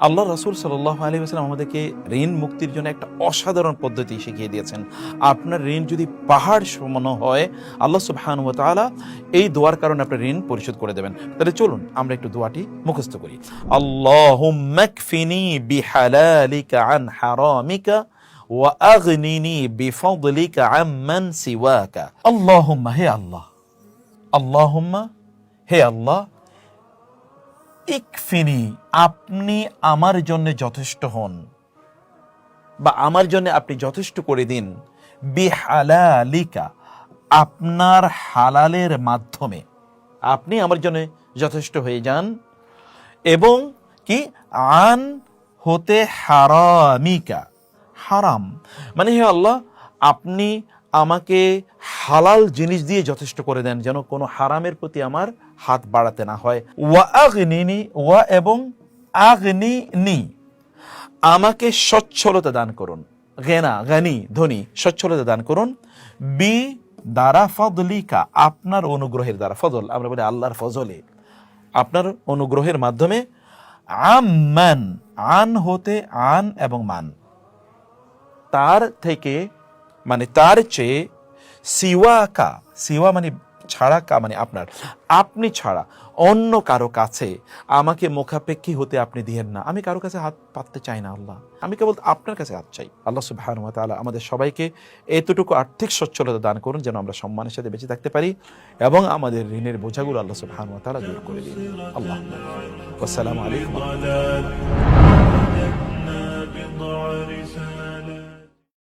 আল্লাহ রাসূল সাল্লাল্লাহু আলাইহি ওয়াসাল্লাম আমাদেরকে ঋণ মুক্তির জন্য একটা অসাধারণ পদ্ধতি শিখিয়ে দিয়েছেন। আপনার ঋণ যদি পাহাড় সমান হয়, আল্লাহ সুবহানাহু ওয়া তাআলা এই দোয়ার কারণে আপনার ঋণ পরিশোধ করে দেবেন। তাহলে চলুন আমরা একটু দোয়াটি মুখস্থ করি। আল্লাহুম্মা কফিনি বিহালালিকা আন হারামিকা ওয়া আগনিনি বিফাদলিকা আম্মান সিওয়াকা। আল্লাহুম্মা, হে আল্লাহ, আল্লাহুম্মা, হে আল্লাহ, ইকফিনি, আপনি আমার জন্য যথেষ্ট হন, বা আমার জন্য আপনি যথেষ্ট করে দিন, বিহালালিকা, আপনার হালালের মাধ্যমে আপনি আমার জন্য যথেষ্ট হয়ে যান, এবং কি আন হতে হারামিকা, হারাম মানে হে আল্লাহ আপনি আমাকে হালাল জিনিস দিয়ে যথেষ্ট করে দেন, যেন কোনো হারামের প্রতি আমার হাত বাড়াতে না হয়। ওয়া আগনিনি, ওয়া এবং আগনিনি, আমাকে সচ্ছলতা দান করুন, গেনা গানি ধনী, সচ্ছলতা দান করুন, বি দ্বারা ফদলিকা, আপনার অনুগ্রহের দ্বারা, ফজল আমরা বলি আল্লাহর ফজলে, আপনার অনুগ্রহের মাধ্যমে, আম্মান, আন হতে আন এবং মান, তার থেকে মানে তার চেয়ে, সিওয়াকা, সিওয়া মানে ছাড়া, কা মানে আপনার, আপনি ছাড়া অন্য কারো কাছে আমাকে মুখাপেক্ষী হতে আপনি দিয়েন না। আমি কারো কাছে হাত পাততে চাই না আল্লাহ, আমি কেবল আপনার কাছে হাত চাই। আল্লাহ সুবহানাহু ওয়া তাআলা আমাদের সবাইকে এতটুকু আর্থিক সচ্ছলতা দান করুন যেন আমরা সম্মানের সাথে বেঁচে থাকতে পারি, এবং আমাদের ঋণের বোঝাগুলো আল্লাহ সুবহানাহু ওয়া তাআলা দূর করে দিন। আল্লাহ, আসসালামু আলাইকুম।